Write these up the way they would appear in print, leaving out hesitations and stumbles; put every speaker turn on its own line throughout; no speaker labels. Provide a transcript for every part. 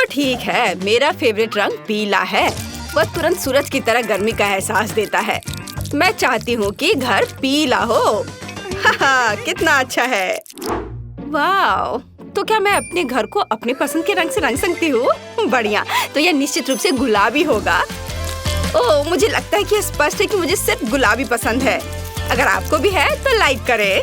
तो ठीक है, मेरा फेवरेट रंग पीला है। वह तुरंत सूरज की तरह गर्मी का एहसास देता है। मैं चाहती हूँ कि घर पीला हो। कितना अच्छा है। वाह, तो क्या मैं अपने घर को अपनी पसंद के रंग से रंग सकती हूँ? बढ़िया, तो यह निश्चित रूप से गुलाबी होगा। ओह, मुझे लगता है कि स्पष्ट है कि मुझे सिर्फ गुलाबी पसंद है। अगर आपको भी है तो लाइक करें।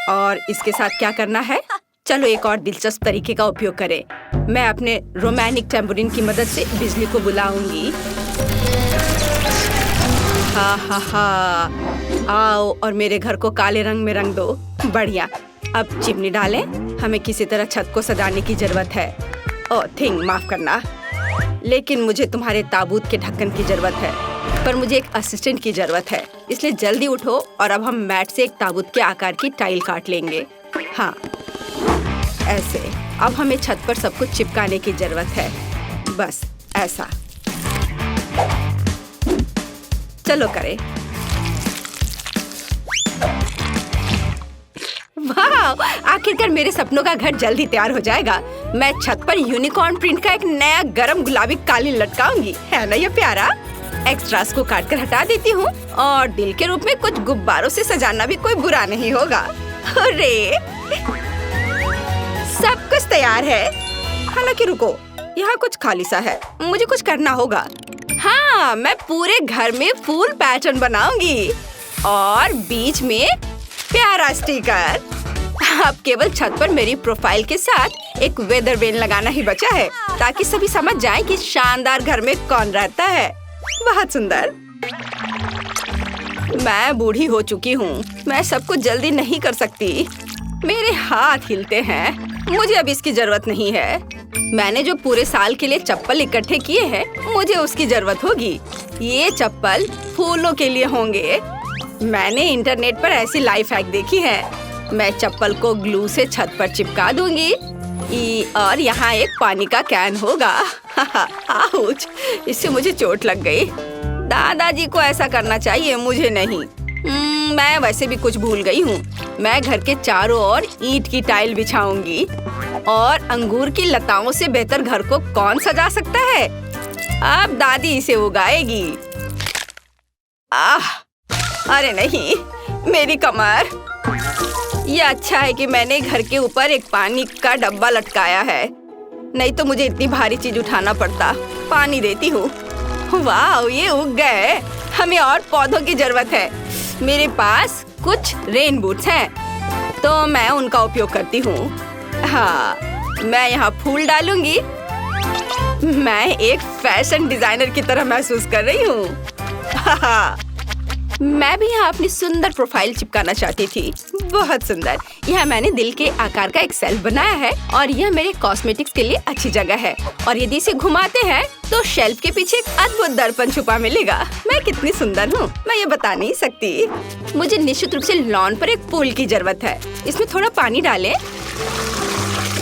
और इसके साथ क्या करना है? चलो एक और दिलचस्प तरीके का उपयोग करें। मैं अपने रोमानिक टेम्पोरिन की मदद से बिजली को बुलाऊंगी। हा, आओ और मेरे घर को काले रंग में रंग दो। बढ़िया, अब चिमनी डालें। हमें किसी तरह छत को सजाने की जरूरत है। ओह थिंग, माफ करना, लेकिन मुझे तुम्हारे ताबूत के ढक्कन की जरूरत है। पर मुझे एक असिस्टेंट की जरूरत है, इसलिए जल्दी उठो और अब हम मैट से एक ताबूत के आकार की टाइल काट लेंगे। हाँ, ऐसे। अब हमें छत पर सब कुछ चिपकाने की जरूरत है। बस ऐसा। चलो करें। वाह, आखिरकार मेरे सपनों का घर जल्दी तैयार हो जाएगा। मैं छत पर यूनिकॉर्न प्रिंट का एक नया गरम गुलाबी कालीन लटकाऊंगी। है ना ये प्यारा? एक्स्ट्रास को काटकर हटा देती हूँ और दिल के रूप में कुछ गुब्बारों से सजाना भी कोई बुरा नहीं होगा। अरे, सब कुछ तैयार है। हालांकि रुको, यहाँ कुछ खाली सा है। मुझे कुछ करना होगा। हाँ, मैं पूरे घर में फूल पैटर्न बनाऊंगी और बीच में प्यारा स्टिकर। अब केवल छत पर मेरी प्रोफाइल के साथ एक वेदर वेन लगाना ही बचा है, ताकि सभी समझ जाएं कि शानदार घर में कौन रहता है। बहुत सुंदर। मैं बूढ़ी हो चुकी हूँ। मैं सब कुछ जल्दी नहीं कर सकती। मेरे हाथ हिलते हैं। मुझे अब इसकी जरूरत नहीं है। मैंने जो पूरे साल के लिए चप्पल इकट्ठे किए हैं, मुझे उसकी जरूरत होगी। ये चप्पल फूलों के लिए होंगे। मैंने इंटरनेट पर ऐसी लाइफ हैक देखी है। मैं चप्पल को ग्लू से छत पर चिपका दूंगी और यहाँ एक पानी का कैन होगा। आउच, इससे मुझे चोट लग गई। दादाजी को ऐसा करना चाहिए, मुझे नहीं। मैं वैसे भी कुछ भूल गई हूँ। मैं घर के चारों ओर ईंट की टाइल बिछाऊंगी और अंगूर की लताओं से बेहतर घर को कौन सजा सकता है? अब दादी इसे उगाएगी। अरे नहीं, मेरी कमर। यह अच्छा है कि मैंने घर के ऊपर एक पानी का डब्बा लटकाया है, नहीं तो मुझे इतनी भारी चीज उठाना पड़ता। पानी देती हूँ। वाह, ये उग गए। हमें और पौधों की जरूरत है। मेरे पास कुछ रेन बूट्स हैं, तो मैं उनका उपयोग करती हूँ। हाँ, मैं यहाँ फूल डालूंगी। मैं एक फैशन डिजाइनर की तरह महसूस कर रही हूँ। मैं भी यहाँ अपनी सुंदर प्रोफाइल चिपकाना चाहती थी। बहुत सुंदर। यहाँ मैंने दिल के आकार का एक शेल्फ बनाया है और यह मेरे कॉस्मेटिक्स के लिए अच्छी जगह है। और यदि इसे घुमाते हैं तो शेल्फ के पीछे एक अद्भुत दर्पण छुपा मिलेगा। मैं कितनी सुंदर हूँ, मैं ये बता नहीं सकती। मुझे निश्चित रूप से लॉन पर एक पूल की जरूरत है। इसमें थोड़ा पानी डालें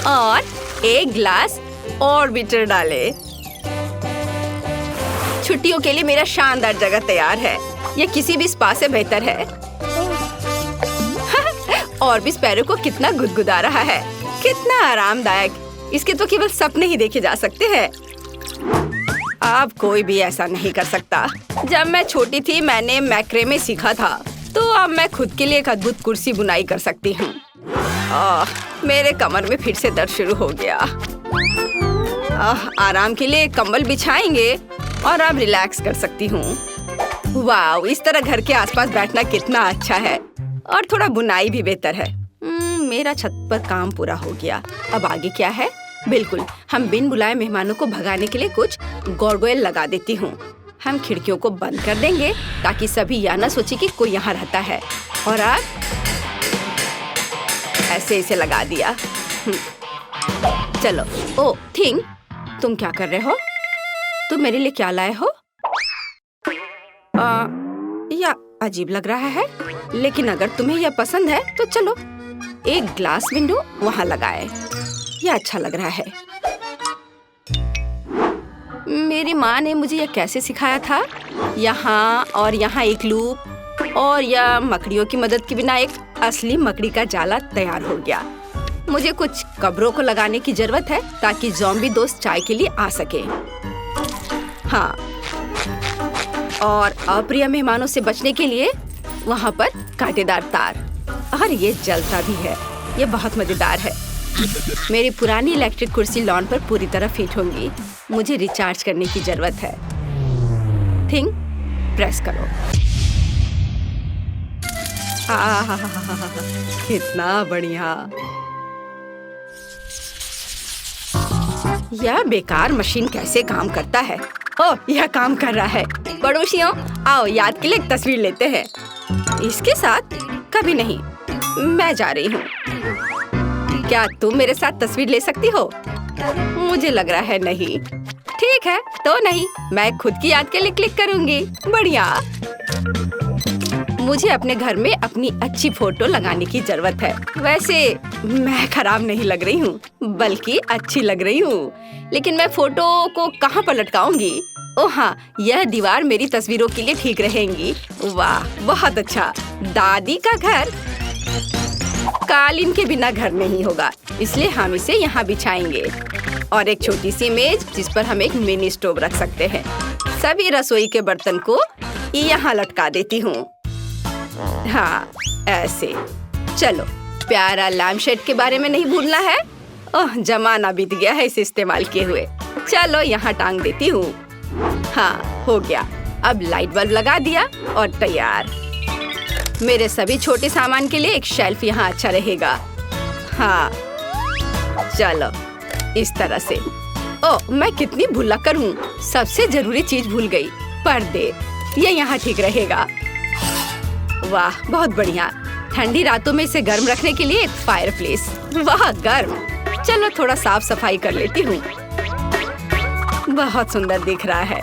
और एक ग्लास ऑर्बिटर डालें। छुट्टियों के लिए मेरा शानदार जगह तैयार है। यह किसी भी स्पा से बेहतर है। और भी स्पैरो को कितना गुदगुदा रहा है। कितना आरामदायक। इसके तो केवल सपने ही देखे जा सकते हैं। अब कोई भी ऐसा नहीं कर सकता। जब मैं छोटी थी मैंने मैक्रेमे सीखा था, तो अब मैं खुद के लिए एक अद्भुत कुर्सी बुनाई कर सकती हूँ। मेरे कमर में फिर से दर्द शुरू हो गया। आराम के लिए कंबल बिछाएंगे और अब रिलैक्स कर सकती हूँ। वाह, इस तरह घर के आसपास बैठना कितना अच्छा है। और थोड़ा बुनाई भी बेहतर है। मेरा छत पर काम पूरा हो गया। अब आगे क्या है? बिल्कुल, हम बिन बुलाए मेहमानों को भगाने के लिए कुछ गार्डवेल लगा देती हूँ। हम खिड़कियों को बंद कर देंगे ताकि सभी यह न सोचे कि कोई यहाँ रहता है। और अब ऐसे इसे लगा दिया। चलो। ओ थिंग, तुम क्या कर रहे हो? तुम मेरे लिए क्या लाए हो? या अजीब लग रहा है, लेकिन अगर तुम्हें यह पसंद है तो चलो एक ग्लास विंडो वहाँ लगाए। यह अच्छा लग रहा है। मेरी माँ ने मुझे यह कैसे सिखाया था। यहाँ और यहाँ एक लूप और यह मकड़ियों की मदद के बिना एक असली मकड़ी का जाला तैयार हो गया। मुझे कुछ कब्रों को लगाने की जरूरत है ताकि ज़ॉम्बी दोस्त चाय के लिए आ सके। हाँ, और अप्रिय मेहमानों से बचने के लिए वहाँ पर कांटेदार तार, और ये जलता भी है। ये बहुत मजेदार है। मेरी पुरानी इलेक्ट्रिक कुर्सी लॉन पर पूरी तरह फिट होंगी। मुझे रिचार्ज करने की जरूरत है। थिंग प्रेस करो। कितना बढ़िया। यह बेकार मशीन कैसे काम करता है? ओह, यह काम कर रहा है। पड़ोसियों, आओ याद के लिए एक तस्वीर लेते हैं। इसके साथ कभी नहीं। मैं जा रही हूँ। क्या तुम मेरे साथ तस्वीर ले सकती हो? मुझे लग रहा है नहीं। ठीक है, तो नहीं। मैं खुद की याद के लिए क्लिक करूँगी। बढ़िया। मुझे अपने घर में अपनी अच्छी फोटो लगाने की जरूरत है। वैसे मैं खराब नहीं लग रही हूँ, बल्कि अच्छी लग रही हूँ। लेकिन मैं फोटो को कहाँ पर लटकाऊंगी? ओह हाँ, यह दीवार मेरी तस्वीरों के लिए ठीक रहेंगी। वाह, बहुत अच्छा। दादी का घर कालीन के बिना घर नहीं होगा, इसलिए हम इसे यहाँ बिछाएंगे। और एक छोटी सी मेज जिस पर हम एक मिनी स्टोव रख सकते हैं। सभी रसोई के बर्तन को यहाँ लटका देती हूँ। हाँ, ऐसे। चलो, प्यारा लैम्पशेड के बारे में नहीं भूलना है। ओह, जमाना बीत गया है इसे इस्तेमाल किए हुए। चलो, यहाँ टांग देती हूँ। हाँ, हो गया। अब लाइट बल्ब लगा दिया और तैयार। मेरे सभी छोटे सामान के लिए एक शेल्फ यहाँ अच्छा रहेगा। हाँ, चलो, इस तरह से। ओह, मैं कितनी भुलक्कड़ हूँ। सबसे जरूरी चीज भूल गई, पर्दे। ये यहाँ ठीक रहेगा। वाह, बहुत बढ़िया। ठंडी रातों में इसे गर्म रखने के लिए एक फायरप्लेस। वाह, गर्म। चलो, थोड़ा साफ सफाई कर लेती हूँ। बहुत सुंदर दिख रहा है।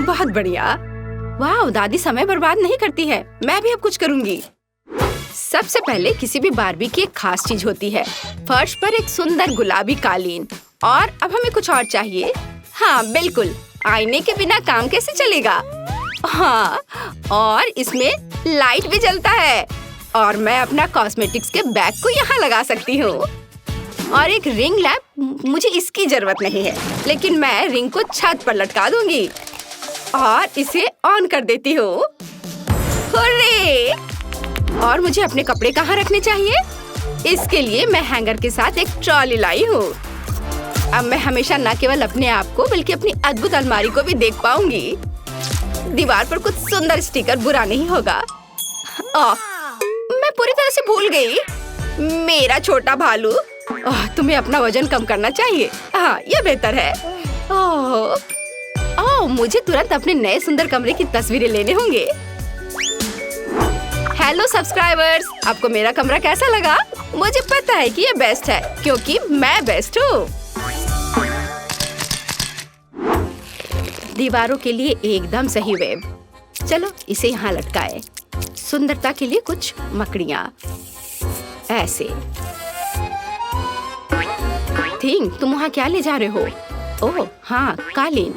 बहुत बढ़िया। वाह, दादी समय बर्बाद नहीं करती है। मैं भी अब कुछ करूँगी। सबसे पहले किसी भी बारबी की एक खास चीज होती है। फर्श पर एक सुंदर गुलाबी कालीन। और अब हमें कुछ और चाहिए। हाँ, बिल्कुल। आईने के बिना काम कैसे चलेगा? हाँ, और इसमें लाइट भी जलता है। और मैं अपना कॉस्मेटिक्स के बैग को यहाँ लगा सकती हूँ। और एक रिंग लैम्प, मुझे इसकी जरूरत नहीं है, लेकिन मैं रिंग को छत पर लटका दूंगी और इसे ऑन कर देती हूँ। हुर्रे! और मुझे अपने कपड़े कहाँ रखने चाहिए? इसके लिए मैं हैंगर के साथ एक ट्रॉली लाई हूँ। अब मैं हमेशा न केवल अपने आप को बल्कि अपनी अद्भुत अलमारी को भी देख पाऊंगी। दीवार पर कुछ सुंदर स्टिकर बुरा नहीं होगा। मैं पूरी तरह से भूल गई। मेरा छोटा भालू। तुम्हें अपना वजन कम करना चाहिए। हाँ, ये बेहतर है। मुझे तुरंत अपने नए सुंदर कमरे की तस्वीरें लेने होंगे। हेलो सब्सक्राइबर्स, आपको मेरा कमरा कैसा लगा? मुझे पता है कि ये बेस्ट है, क्योंकि मैं बेस्ट हूँ। दीवारों के लिए एकदम सही वेब। चलो, इसे यहाँ लटकाए। सुंदरता के लिए कुछ मकड़ियाँ ऐसे। थिंग, तुम वहाँ क्या ले जा रहे हो? ओह हाँ, कालीन।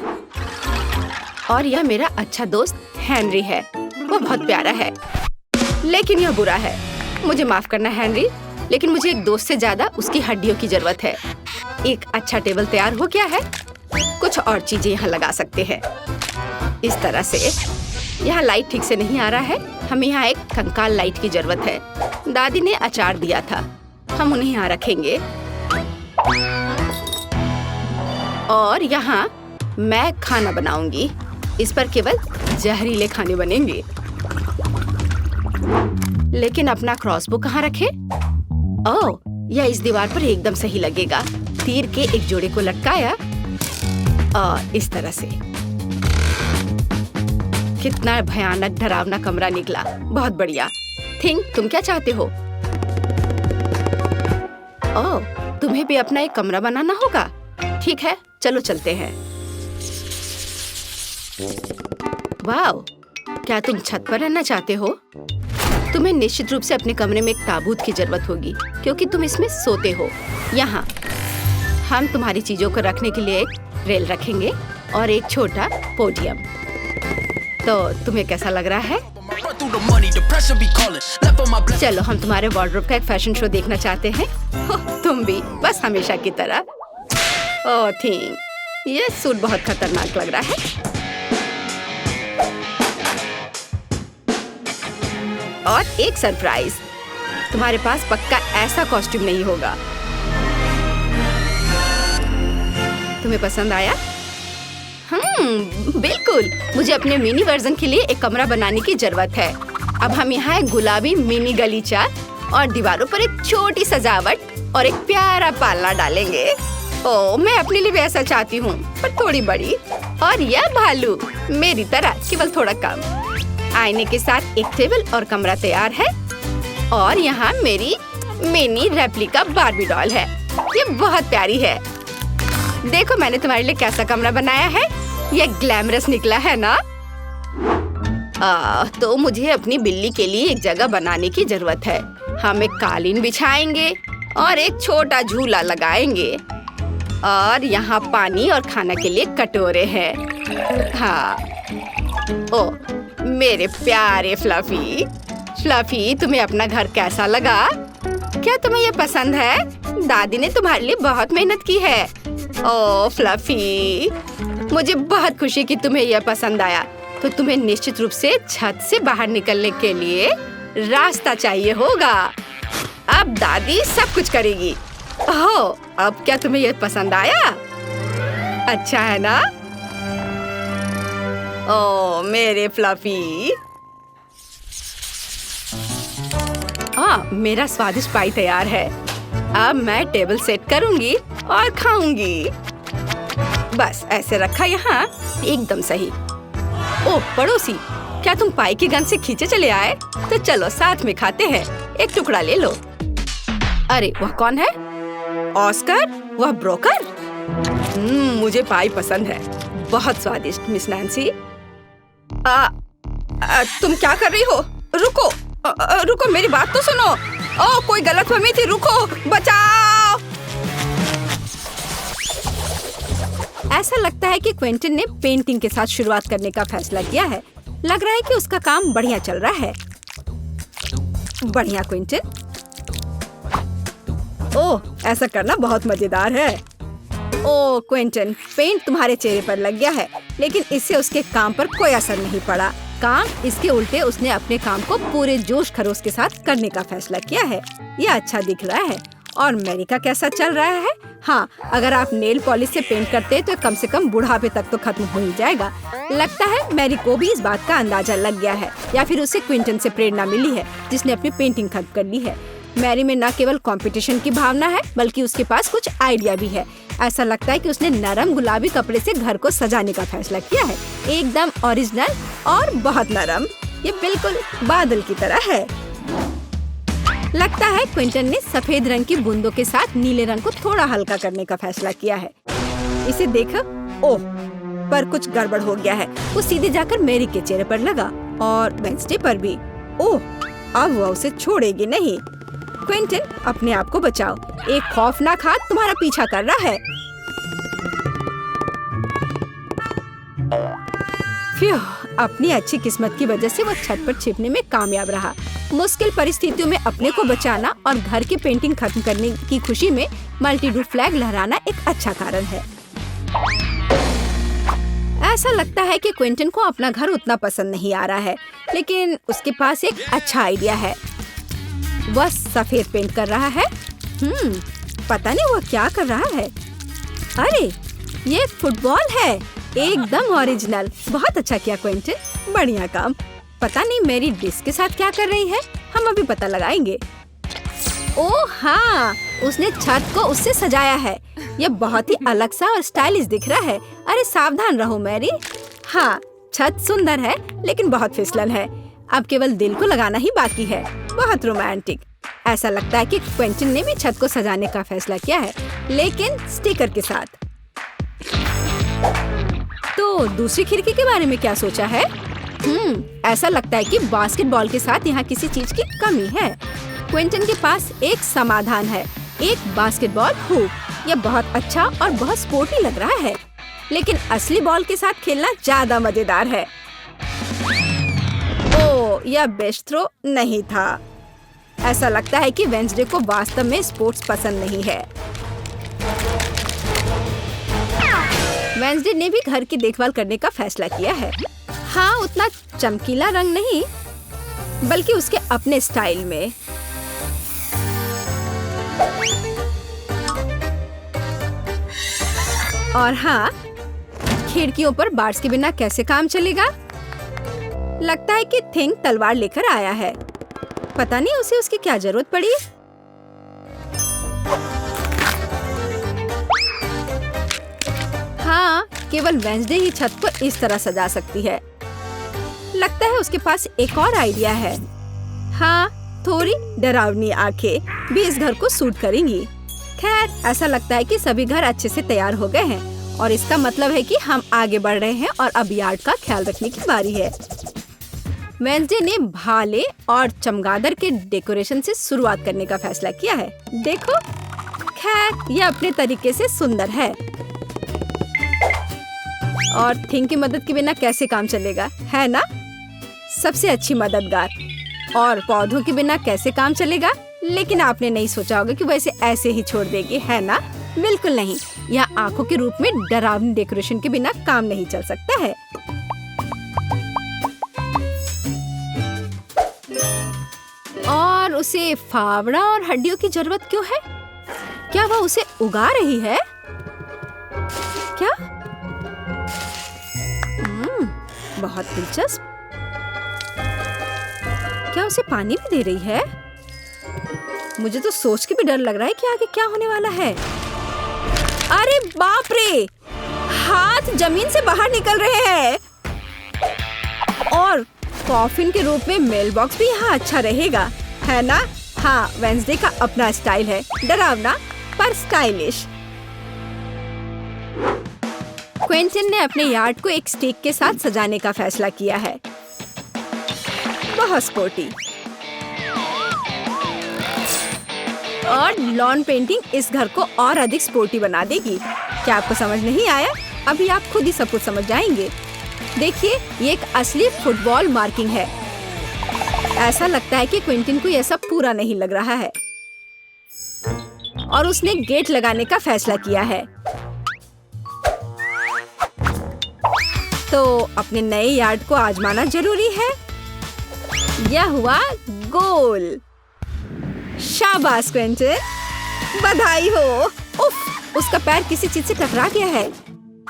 और यह मेरा अच्छा दोस्त हेनरी है। वो बहुत प्यारा है, लेकिन यह बुरा है। मुझे माफ करना हेनरी, लेकिन मुझे एक दोस्त से ज्यादा उसकी हड्डियों की जरूरत है। एक अच्छा टेबल तैयार हो गया है। कुछ और चीजें यहाँ लगा सकते हैं। इस तरह से। यहाँ लाइट ठीक से नहीं आ रहा है। हमें यहाँ एक कंकाल लाइट की जरूरत है। दादी ने अचार दिया था, हम उन्हें यहाँ रखेंगे। और यहाँ मैं खाना बनाऊंगी। इस पर केवल जहरीले खाने बनेंगे। लेकिन अपना क्रॉसबो कहाँ रखे? ओह, यह इस दीवार पर एकदम सही लगेगा। तीर के एक जोड़े को लटकाया और इस तरह से। कितना भयानक डरावना कमरा निकला। बहुत बढ़िया। थिंग, तुम क्या चाहते हो? ओह, तुम्हें भी अपना एक कमरा बनाना होगा। ठीक है, चलो चलते हैं। वाव, क्या तुम छत पर रहना चाहते हो? तुम्हें निश्चित रूप से अपने कमरे में एक ताबूत की जरूरत होगी, क्योंकि तुम इसमें सोते हो। यहाँ हम तुम्हारी चीजों को रखने के लिए एक रेल रखेंगे और एक छोटा पोडियम। तो तुम्हें कैसा लग रहा है? चलो हम तुम्हारे वार्डरोब का एक फैशन शो देखना चाहते हैं। तुम भी बस हमेशा की तरह। ओह थिंग, ये सूट बहुत खतरनाक लग रहा है। और एक सरप्राइज, तुम्हारे पास पक्का ऐसा कॉस्ट्यूम नहीं होगा। तुम्हें पसंद आया? बिल्कुल। मुझे अपने मिनी वर्जन के लिए एक कमरा बनाने की जरूरत है। अब हम यहाँ एक गुलाबी मिनी गलीचा और दीवारों पर एक छोटी सजावट और एक प्यारा पालना डालेंगे। ओह, मैं अपने लिए भी ऐसा चाहती हूँ, पर थोड़ी बड़ी। और यह भालू मेरी तरह, केवल थोड़ा कम। आईने के साथ एक टेबल और कमरा तैयार है। और यहाँ मेरी मिनी रेप्लिका बार्बी डॉल है। ये बहुत प्यारी है। देखो मैंने तुम्हारे लिए कैसा कमरा बनाया है। ये ग्लैमरस निकला है ना? तो मुझे अपनी बिल्ली के लिए एक जगह बनाने की जरूरत है। हम एक कालीन बिछाएंगे और एक छोटा झूला लगाएंगे। और यहाँ पानी और खाना के लिए कटोरे हैं। हाँ। ओह, मेरे प्यारे फ्लफी। फ्लफी, तुम्हें अपना घर कैसा लगा? क्या तुम्हें ये पसंद है? दादी ने तुम्हारे लिए बहुत मेहनत की है। ओह फ्लफी, मुझे बहुत खुशी कि तुम्हें यह पसंद आया। तो तुम्हें निश्चित रूप से छत से बाहर निकलने के लिए रास्ता चाहिए होगा। अब दादी सब कुछ करेगी। ओह, अब क्या तुम्हें यह पसंद आया? अच्छा है ना? ओह मेरे फ्लफी। मेरा स्वादिष्ट पाई तैयार है। अब मैं टेबल सेट करूंगी और खाऊंगी। बस ऐसे रखा यहाँ, एकदम सही। ओह पड़ोसी, क्या तुम पाई की गंध से खींचे चले आए? तो चलो साथ में खाते हैं। एक टुकड़ा ले लो। अरे वह कौन है? ऑस्कर? वह ब्रोकर? मुझे पाई पसंद है। बहुत स्वादिष्ट मिस नैन्सी। तुम क्या कर रही हो? रुको, रुको, मेरी बात तो सुनो। ओह कोई गलतफहमी थी, रुको, बचाओ। ऐसा लगता है कि क्विंटन ने पेंटिंग के साथ शुरुआत करने का फैसला किया है। लग रहा है कि उसका काम बढ़िया चल रहा है। बढ़िया क्विंटन। ओह ऐसा करना बहुत मजेदार है। ओह क्विंटन, पेंट तुम्हारे चेहरे पर लग गया है, लेकिन इससे उसके काम पर कोई असर नहीं पड़ा। काम इसके उल्टे उसने अपने काम को पूरे जोश खरोश के साथ करने का फैसला किया है। यह अच्छा दिख रहा है। और मैरी का कैसा चल रहा है? हाँ, अगर आप नेल पॉलिश से पेंट करते हैं तो कम से कम बुढ़ापे तक तो खत्म हो ही जाएगा। लगता है मैरी को भी इस बात का अंदाजा लग गया है, या फिर उसे क्विंटन से प्रेरणा मिली है, जिसने अपनी पेंटिंग खत्म कर ली है। मैरी में न केवल कंपटीशन की भावना है, बल्कि उसके पास कुछ आइडिया भी है। ऐसा लगता है कि उसने नरम गुलाबी कपड़े से घर को सजाने का फैसला किया है। एकदम ओरिजिनल और बहुत नरम। ये बिल्कुल बादल की तरह है। लगता है क्विंटन ने सफेद रंग की बूंदों के साथ नीले रंग को थोड़ा हल्का करने का फैसला किया है। इसे देखो। ओह, पर कुछ गड़बड़ हो गया है। वो सीधे जाकर मैरी के चेहरे पर लगा और वेंसडे पर भी। ओह, अब वो उसे छोड़ेगी नहीं। क्विंटन, अपने आप को बचाओ। एक खौफनाक हाथ तुम्हारा पीछा कर रहा है। अपनी अच्छी किस्मत की वजह से वो छत पर छिपने में कामयाब रहा। मुश्किल परिस्थितियों में अपने को बचाना और घर की पेंटिंग खत्म करने की खुशी में मल्टी-डू फ्लैग लहराना एक अच्छा कारण है। ऐसा लगता है कि क्विंटन को अपना घर उतना पसंद नहीं आ रहा है, लेकिन उसके पास एक अच्छा आइडिया है। वह सफेद पेंट कर रहा है। पता नहीं वह क्या कर रहा है। अरे, ये फुटबॉल है। एकदम ओरिजिनल। बहुत अच्छा किया क्विंटन, बढ़िया काम। पता नहीं मेरी डिस्क के साथ क्या कर रही है। हम अभी पता लगाएंगे। ओह हाँ, उसने छत को उससे सजाया है। यह बहुत ही अलग सा और स्टाइलिश दिख रहा है। अरे सावधान रहो मैरी। हाँ, छत सुंदर है, लेकिन बहुत फिसलन है। अब केवल दिल को लगाना ही बाकी है। बहुत रोमांटिक। ऐसा लगता है कि क्विंटन ने भी छत को सजाने का फैसला किया है, लेकिन स्टिकर के साथ। तो दूसरी खिड़की के बारे में क्या सोचा है? ऐसा लगता है कि बास्केटबॉल के साथ यहाँ किसी चीज की कमी है। क्विंटन के पास एक समाधान है, एक बास्केटबॉल हुप। यह बहुत अच्छा और बहुत स्पोर्टी लग रहा है, लेकिन असली बॉल के साथ खेलना ज्यादा मजेदार है। ओह, या बेस्ट थ्रो नहीं था। ऐसा लगता है कि वेंसडे को वास्तव में स्पोर्ट्स पसंद नहीं है। वेंसडे ने भी घर की देखभाल करने का फैसला किया है। हाँ, उतना चमकीला रंग नहीं, बल्कि उसके अपने स्टाइल में। और हाँ, खिड़कियों पर बार्स के बिना कैसे काम चलेगा? लगता है कि थिंग तलवार लेकर आया है। पता नहीं उसे उसकी क्या जरूरत पड़ी। हाँ, केवल वेंसडे ही छत को इस तरह सजा सकती है। लगता है उसके पास एक और आइडिया है। हाँ, थोड़ी डरावनी आंखें भी इस घर को सूट करेंगी। खैर, ऐसा लगता है कि सभी घर अच्छे से तैयार हो गए हैं और इसका मतलब है कि हम आगे बढ़ रहे हैं और अब यार्ड का ख्याल रखने की बारी है। वेंसडे ने भाले और चमगादड़ के डेकोरेशन से शुरुआत करने का फैसला किया है। देखो, खैर यह अपने तरीके से सुंदर है। और थिंग की मदद के बिना कैसे काम चलेगा, है ना? सबसे अच्छी मददगार। और पौधों के बिना कैसे काम चलेगा? लेकिन आपने नहीं सोचा होगा कि वैसे ऐसे ही छोड़ देगी, है ना? बिल्कुल नहीं। यह आंखों के रूप में डरावनी डेकोरेशन के बिना काम नहीं चल सकता है। और उसे फावड़ा और हड्डियों की जरूरत क्यों है? क्या वह उसे उगा रही है? क्या? बहुत दिलचस्प। क्या उसे पानी भी दे रही है? मुझे तो सोच के भी डर लग रहा है कि आगे क्या होने वाला है। अरे बाप रे! हाथ जमीन से बाहर निकल रहे हैं। और कॉफिन के रूप में मेल बॉक्स भी यहाँ अच्छा रहेगा, है ना? हाँ, वेंसडे का अपना स्टाइल है, डरावना पर स्टाइलिश। क्विंटन ने अपने यार्ड को एक स्टिक के साथ सजाने का फैसला किया है। बहुत स्पोर्टी। और लॉन पेंटिंग इस घर को और अधिक स्पोर्टी बना देगी। क्या आपको समझ नहीं आया? अभी आप खुद ही सब कुछ समझ जाएंगे। देखिए, ये एक असली फुटबॉल मार्किंग है। ऐसा लगता है कि क्विंटन को यह सब पूरा नहीं लग रहा है और उसने गेट लगाने का फैसला किया है। तो अपने नए यार्ड को आजमाना जरूरी है। यह हुआ गोल। शाबाश क्विंटन, बधाई हो। उफ, उसका पैर किसी चीज से टकरा गया है।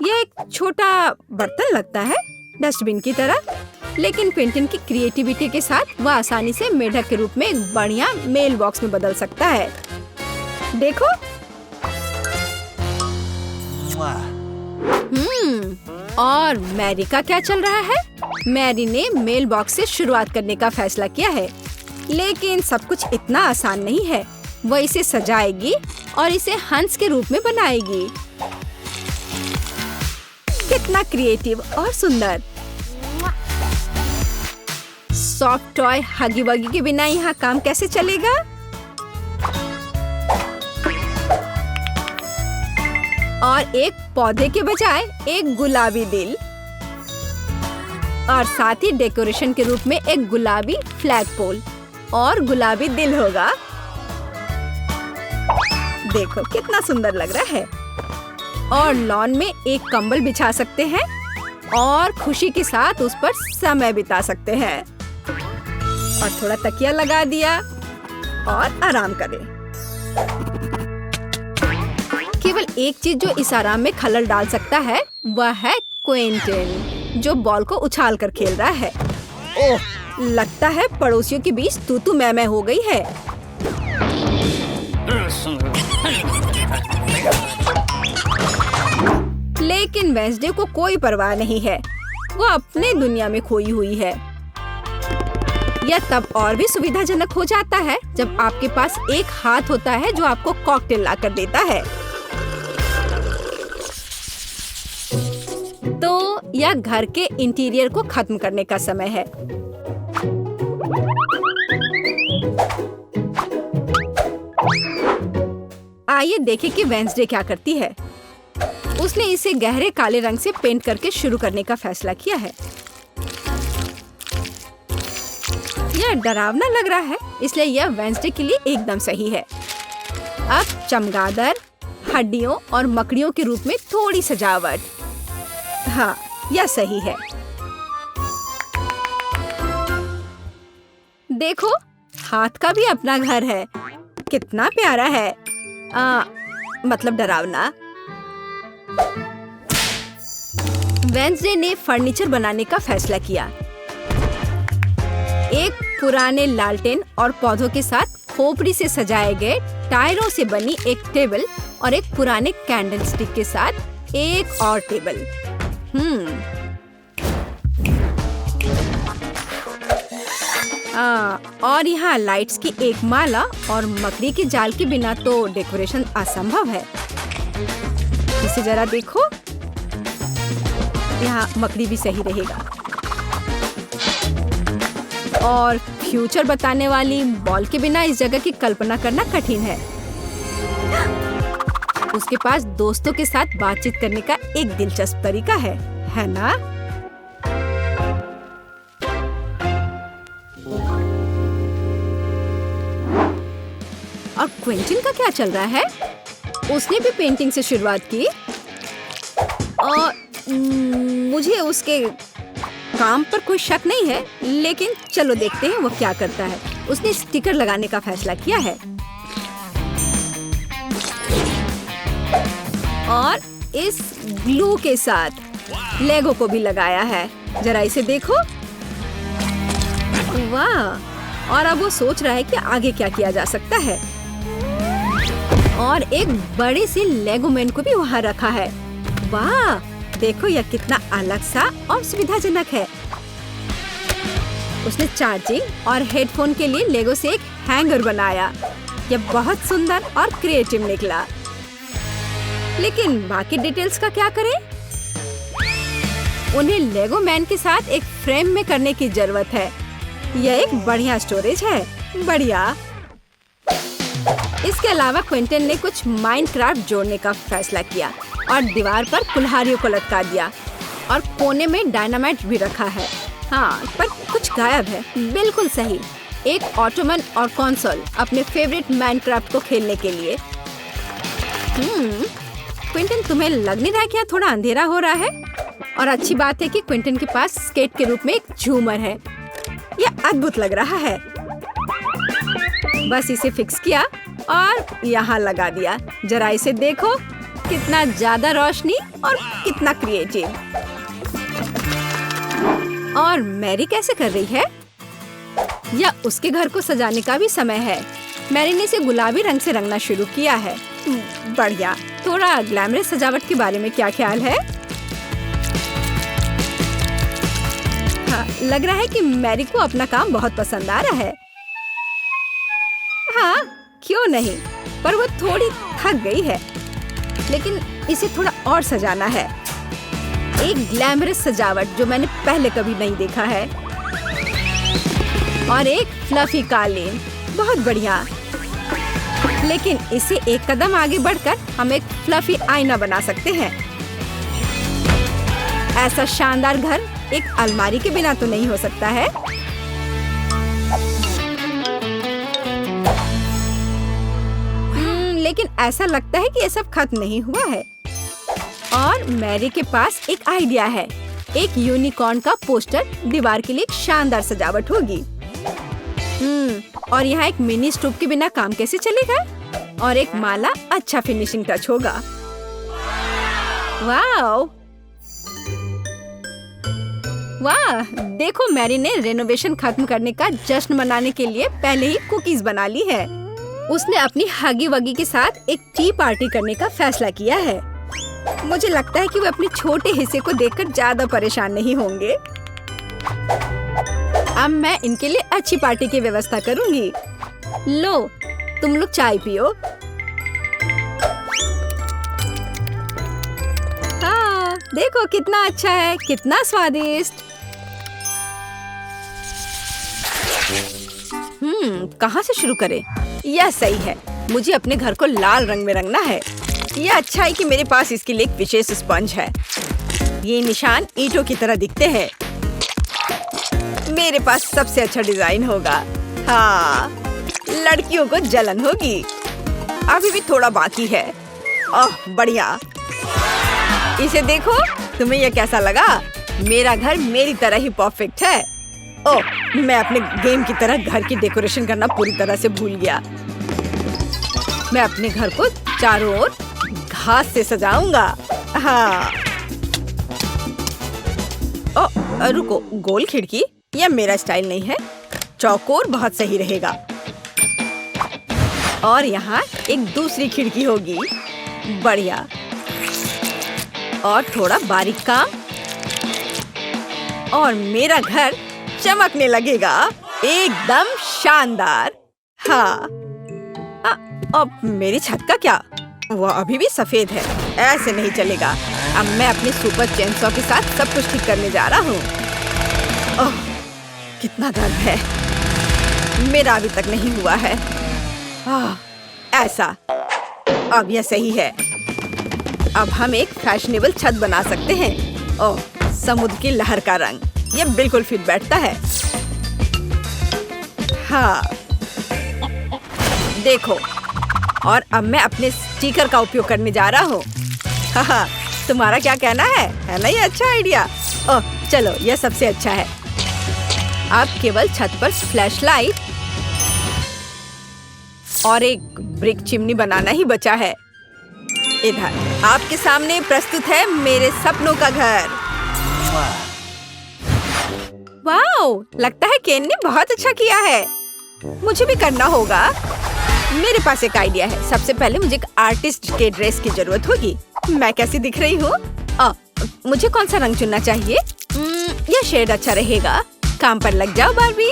यह एक छोटा बर्तन लगता है, डस्टबिन की तरह, लेकिन क्विंटन की क्रिएटिविटी के साथ वह आसानी से मेढक के रूप में एक बढ़िया मेल बॉक्स में बदल सकता है। देखो। और मैरी का क्या चल रहा है? मैरी ने मेल बॉक्स से शुरुआत करने का फैसला किया है, लेकिन सब कुछ इतना आसान नहीं है। वह इसे सजाएगी और इसे हंस के रूप में बनाएगी। कितना क्रिएटिव और सुंदर। सॉफ्ट टॉय हगी वगी के बिना यहाँ काम कैसे चलेगा? और एक पौधे के बजाय एक गुलाबी दिल, और साथ ही डेकोरेशन के रूप में एक गुलाबी फ्लैग पोल और गुलाबी दिल होगा। देखो कितना सुंदर लग रहा है। और लॉन में एक कंबल बिछा सकते हैं और खुशी के साथ उस पर समय बिता सकते हैं। और थोड़ा तकिया लगा दिया और आराम करें। केवल एक चीज जो इस आराम में खलल डाल सकता है वह है क्विंटन, जो बॉल को उछाल कर खेल रहा है। ओह, लगता है पड़ोसियों के बीच तू मैं हो गई है। लेकिन वेंसडे को कोई परवाह नहीं है। वो अपने दुनिया में खोई हुई है। यह तब और भी सुविधाजनक हो जाता है जब आपके पास एक हाथ होता है जो आपको कॉकटेल ला कर देता है। तो यह घर के इंटीरियर को खत्म करने का समय है। आइए देखें कि वेंसडे क्या करती है। उसने इसे गहरे काले रंग से पेंट करके शुरू करने का फैसला किया है। यह डरावना लग रहा है, इसलिए यह वेडनेसडे के लिए एकदम सही है। अब चमगादड़, हड्डियों और मकड़ियों के रूप में थोड़ी सजावट। हाँ, यह सही है। देखो, हाथ का भी अपना घर है। कितना प्यारा है। मतलब डरावना। वेडनेसडे ने फर्नीचर बनाने का फैसला किया। एक पुराने लालटेन और पौधों के साथ खोपड़ी से सजाए गए टायरों से बनी एक टेबल और एक पुराने कैंडल स्टिक के साथ एक और टेबल। और यहाँ लाइट्स की एक माला और मकड़ी के जाल के बिना तो डेकोरेशन असंभव है। इसे जरा देखो, यहाँ मकड़ी भी सही रहेगा। और फ्यूचर बताने वाली बॉल के बिना इस जगह की कल्पना करना कठिन है। उसके पास दोस्तों के साथ बातचीत करने का एक दिलचस्प तरीका है ना? और क्विंटन का क्या चल रहा है? उसने भी पेंटिंग से शुरुआत की और मुझे उसके काम पर कोई शक नहीं है, लेकिन चलो देखते हैं वो क्या करता है। उसने स्टिकर लगाने का फैसला किया है और इस ग्लू के साथ लेगो को भी लगाया है। जरा इसे देखो, वाह! और अब वो सोच रहा है कि आगे क्या किया जा सकता है। और एक बड़े से लेगो मैन को भी वहाँ रखा है। वाह! देखो यह कितना अलग सा और सुविधाजनक है। उसने चार्जिंग और हेडफोन के लिए लेगो से एक हैंगर बनाया। यह बहुत सुंदर और क्रिएटिव निकला। लेकिन बाकी डिटेल्स का क्या करें? उन्हें लेगो मैन के साथ एक फ्रेम में करने की जरूरत है। यह एक बढ़िया स्टोरेज है। बढ़िया। इसके अलावा क्विंटन ने कुछ माइनक्राफ्ट जोड़ने का फैसला किया और दीवार पर कुल्हाड़ियों को लटका दिया और कोने में डायनामाइट भी रखा है। हाँ, पर कुछ गायब है। बिल्कुल सही। एक ऑटोमन और कंसोल अपने फेवरेट माइनक्राफ्ट को खेलने के लिए। क्विंटन, तुम्हें लग नहीं रहा क्या थोड़ा अंधेरा हो रहा है? और अच्छी बात है कि क्विंटन के पास स्केट के रूप में एक झूमर है। यह अद्भुत लग रहा है। बस इसे फिक्स किया और यहाँ लगा दिया। जरा इसे देखो, कितना ज्यादा रोशनी और कितना क्रिएटिव। और मैरी कैसे कर रही है? या उसके घर को सजाने का भी समय है। मैरी ने इसे गुलाबी रंग से रंगना शुरू किया है। बढ़िया। थोड़ा ग्लैमरस सजावट के बारे में क्या ख्याल है? हाँ, लग रहा है कि मैरी को अपना काम बहुत पसंद आ रहा है। हाँ, क्यों नहीं, पर वो थोड़ी थक गई है। लेकिन इसे थोड़ा और सजाना है। एक ग्लैमरस सजावट जो मैंने पहले कभी नहीं देखा है। और एक फ्लफी कालीन, बहुत बढ़िया। लेकिन इसे एक कदम आगे बढ़कर हम एक फ्लफी आईना बना सकते हैं। ऐसा शानदार घर एक अलमारी के बिना तो नहीं हो सकता है। लेकिन ऐसा लगता है कि ये सब खत्म नहीं हुआ है। और मैरी के पास एक आइडिया है। एक यूनिकॉर्न का पोस्टर दीवार के लिए एक शानदार सजावट होगी। और यहाँ एक मिनी स्टोव के बिना काम कैसे चलेगा? और एक माला अच्छा फिनिशिंग टच होगा। वाह! वाह! देखो, मैरी ने रेनोवेशन खत्म करने का जश्न मनाने के लिए पहले ही कुकीज बना ली है। उसने अपनी हगी वगी के साथ एक टी पार्टी करने का फैसला किया है। मुझे लगता है कि वे अपने छोटे हिस्से को देखकर ज्यादा परेशान नहीं होंगे। अब मैं इनके लिए अच्छी पार्टी की व्यवस्था करूंगी। लो, तुम लोग चाय पियो। हाँ, देखो कितना अच्छा है, कितना स्वादिष्ट। कहाँ से शुरू करें? यह सही है। मुझे अपने घर को लाल रंग में रंगना है। यह अच्छा है कि मेरे पास इसके लिए एक विशेष स्पंज है। ये निशान ईंटों की तरह दिखते हैं। मेरे पास सबसे अच्छा डिजाइन होगा। हाँ, लड़कियों को जलन होगी। अभी भी थोड़ा बाकी है। ओह बढ़िया। इसे देखो, तुम्हें यह कैसा लगा? मेरा घर मेरी तरह ही परफेक्ट है। ओह, मैं अपने गेम की तरह घर की डेकोरेशन करना पूरी तरह से भूल गया। मैं अपने घर को चारों ओर घास से सजाऊंगा। हाँ। ओह रुको, गोल खिड़की? यह मेरा स्टाइल नहीं है। चौकोर बहुत सही रहेगा। और यहाँ एक दूसरी खिड़की होगी। बढ़िया। और थोड़ा बारीक काम और मेरा घर चमकने लगेगा। एकदम शानदार। हाँ। अब मेरी छत का क्या? वो अभी भी सफेद है। ऐसे नहीं चलेगा। अब मैं अपने सुपर चेनसॉ के साथ सब कुछ ठीक करने जा रहा हूँ। ओह, कितना दर्द है। मेरा अभी तक नहीं हुआ है। ऐसा। अब यह सही है। अब हम एक फैशनेबल छत बना सकते हैं। ओह, समुद्र की लहर का रंग। यह बिल्कुल फिट बैठता है। हाँ, देखो। और अब मैं अपने स्टिकर का उपयोग करने जा रहा हूँ। हाँ, तुम्हारा क्या कहना है? है ना ये अच्छा आइडिया? ओह, चलो, यह सबसे अच्छा है। अब केवल छत पर फ्लैशलाइट और एक ब्रिक चिमनी बनाना ही बचा है। इधर आपके सामने प्रस्तुत है मेरे सपनों का घर। वाओ, लगता है केन ने बहुत अच्छा किया है। मुझे भी करना होगा। मेरे पास एक आइडिया है। सबसे पहले मुझे एक आर्टिस्ट के ड्रेस की जरूरत होगी। मैं कैसी दिख रही हूँ? मुझे कौन सा रंग चुनना चाहिए? यह शेड अच्छा रहेगा। काम पर लग जाओ बारबी।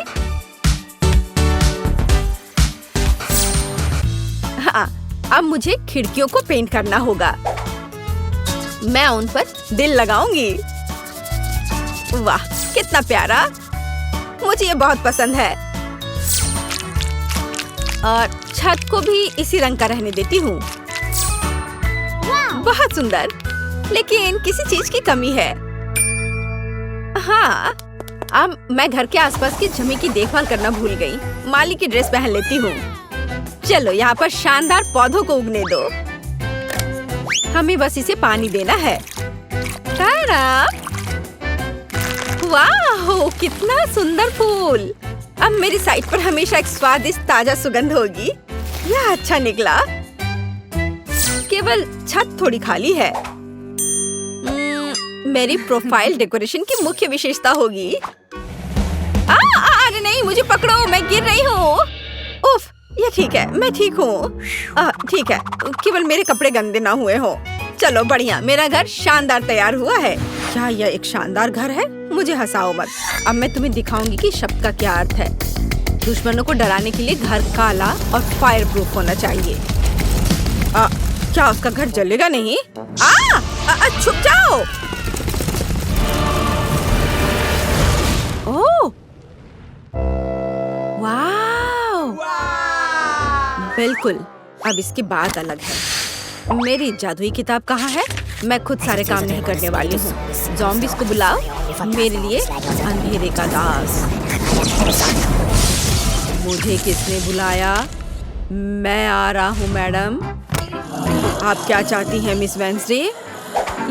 हाँ, अब मुझे खिड़कियों को पेंट करना होगा। मैं उन पर दिल लगाऊंगी। वाह, कितना प्यारा। मुझे ये बहुत पसंद है। और छत को भी इसी रंग का रहने देती हूँ। बहुत सुंदर, लेकिन किसी चीज की कमी है। हाँ, अब मैं घर के आसपास की जमीन की देखभाल करना भूल गई। माली की ड्रेस पहन लेती हूँ। चलो, यहाँ पर शानदार पौधों को उगने दो। हमें बस इसे पानी देना है। तारा! वाह, कितना सुंदर फूल। अब मेरी साइड पर हमेशा एक स्वादिष्ट ताजा सुगंध होगी। यह अच्छा निकला। केवल छत थोड़ी खाली है। मेरी प्रोफाइल डेकोरेशन की मुख्य विशेषता होगी। अरे नहीं, मुझे पकड़ो, मैं गिर रही हूँ। उफ, ये ठीक है, मैं ठीक हूँ। ठीक है, केवल मेरे कपड़े गंदे ना हुए हो। चलो बढ़िया, मेरा घर शानदार तैयार हुआ है। क्या यह एक शानदार घर है? मुझे हंसाओ मत। अब मैं तुम्हें दिखाऊंगी कि शब्द का क्या अर्थ है। दुश्मनों को डराने के लिए घर काला और फायर प्रूफ होना चाहिए। क्या उसका घर जलेगा नहीं? छुप जाओ। ओह, वाव! बिल्कुल। अब इसकी बात अलग है। मेरी जादुई किताब कहाँ है? मैं खुद सारे काम नहीं करने वाली हूँ। ज़ॉम्बीज़ को बुलाओ, मेरे लिए अंधेरे का दास। मुझे किसने बुलाया? मैं आ रहा हूँ मैडम। आप क्या चाहती हैं मिस वेंसडे?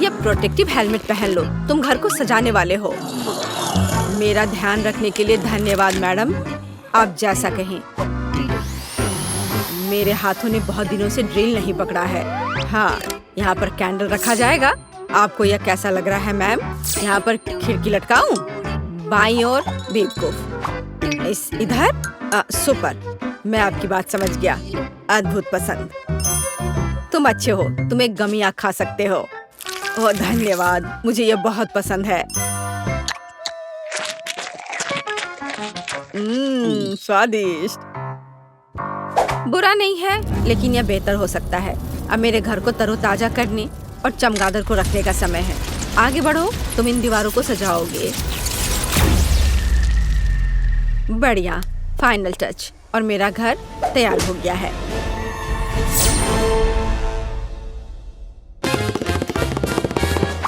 ये प्रोटेक्टिव हेलमेट पहन लो। तुम घर को सजाने वाले हो। मेरा ध्यान रखने के लिए धन्यवाद मैडम। आप जैसा कहें। मेरे हाथों ने बहुत दिनों से ड्रिल नहीं पकड़ा है। हाँ, यहाँ पर कैंडल रखा जाएगा। आपको यह कैसा लग रहा है मैम? यहाँ पर खिड़की लटकाऊं? बाईं ओर बेवकूफ। इस इधर? सुपर। मैं आपकी बात समझ गया। अद्भुत पसंद। तुम अच्छे हो। तुम एक गमी आँख खा सकते हो। ओह धन्यवाद, मुझे यह बहुत पसंद है। स्वादिष्ट। बुरा नहीं है, लेकिन यह बेहतर हो सकता है। अब मेरे घर को तरोताजा करने और चमगादड़ को रखने का समय है। आगे बढ़ो, तुम इन दीवारों को सजाओगे। बढ़िया, फाइनल टच। और मेरा घर तैयार हो गया है।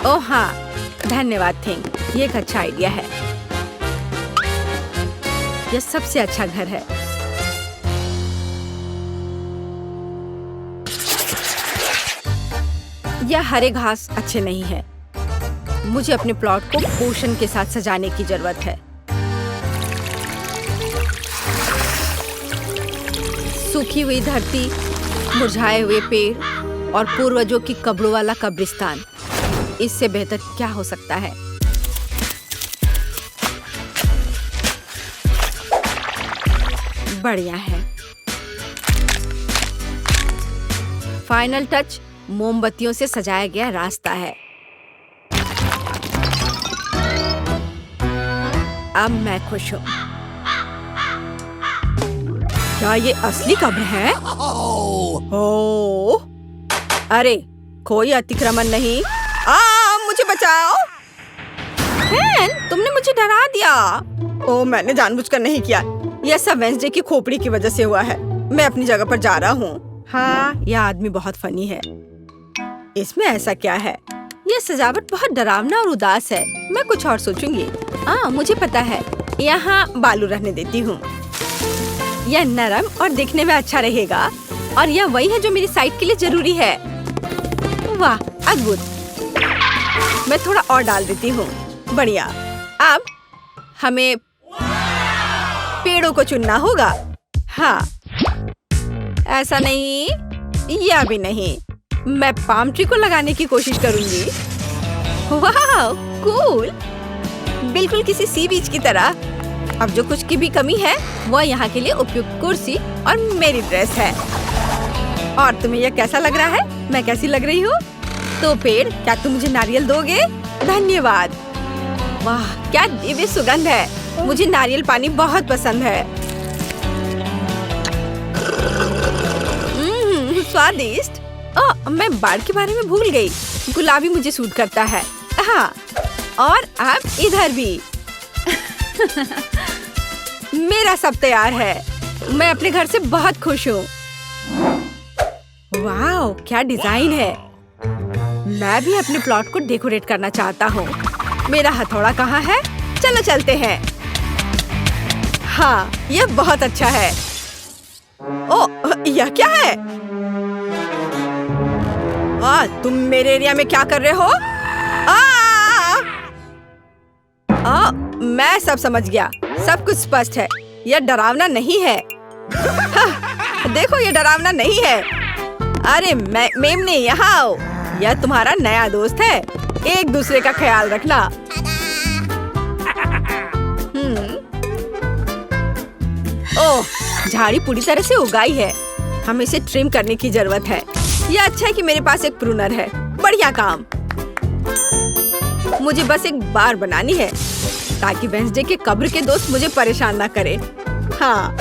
ओह हाँ, धन्यवाद थिंग। ये एक अच्छा आइडिया है। यह सबसे अच्छा घर है। यह हरे घास अच्छे नहीं है। मुझे अपने प्लॉट को पोषण के साथ सजाने की जरूरत है। सूखी हुई धरती, मुरझाए हुए पेड़ और पूर्वजों की कब्रों वाला कब्रिस्तान, इससे बेहतर क्या हो सकता है? बढ़िया है। फाइनल टच मोमबत्तियों से सजाया गया रास्ता है। अब मैं खुश हूँ। क्या ये असली कब्र है? ओह, अरे कोई अतिक्रमण नहीं। मुझे बचाओ। तुमने मुझे डरा दिया। ओह, मैंने जानबूझकर नहीं किया। यह सब वेंसडे की खोपड़ी की वजह से हुआ है। मैं अपनी जगह पर जा रहा हूँ। हाँ, यह आदमी बहुत फनी है। इसमें ऐसा क्या है? यह सजावट बहुत डरावना और उदास है। मैं कुछ और सोचूंगी। मुझे पता है। यहाँ बालू रहने देती हूँ। यह नरम और दिखने में अच्छा रहेगा और यह वही है जो मेरी साइट के लिए जरूरी है। वाह, अद्भुत। मैं थोड़ा और डाल देती हूँ। बढ़िया। अब हमें पेड़ों को चुनना होगा। हाँ, ऐसा नहीं, यह भी नहीं। मैं पाम ट्री को लगाने की कोशिश करूंगी। वाह, कूल। बिल्कुल किसी सी बीच की तरह। अब जो कुछ की भी कमी है वह यहाँ के लिए उपयुक्त कुर्सी और मेरी ड्रेस है। और तुम्हें यह कैसा लग रहा है? मैं कैसी लग रही हूँ? तो पेड़, क्या तुम मुझे नारियल दोगे? धन्यवाद। वाह, क्या दिव्य सुगंध है। मुझे नारियल पानी बहुत पसंद है। स्वादिष्ट। मैं बाढ़ के बारे में भूल गई। गुलाबी मुझे सूट करता है। हाँ, और अब इधर भी। मेरा सब तैयार है। मैं अपने घर से बहुत खुश हूँ। वाह, क्या डिजाइन है। मैं भी अपने प्लॉट को डेकोरेट करना चाहता हूँ। मेरा हथौड़ा कहाँ है? चलो चलते हैं। हाँ, यह बहुत अच्छा है। ओह, यह क्या है? तुम मेरे एरिया में क्या कर रहे हो? मैं सब समझ गया। सब कुछ स्पष्ट है। यह डरावना नहीं है। देखो, यह डरावना नहीं है। अरे मेमने, यहाँ आओ। यह तुम्हारा नया दोस्त है। एक दूसरे का ख्याल रखना। ओह, झाड़ी पूरी तरह से उगाई है। हमें इसे ट्रिम करने की जरूरत है। यह अच्छा है कि मेरे पास एक प्रूनर है। बढ़िया काम। मुझे बस एक बार बनानी है ताकि वेंसडे के कब्र के दोस्त मुझे परेशान न करे। हाँ,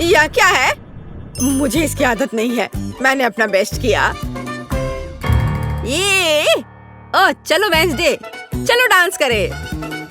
यह क्या है? मुझे इसकी आदत नहीं है। मैंने अपना बेस्ट किया। ये चलो वेंसडे, चलो डांस करें।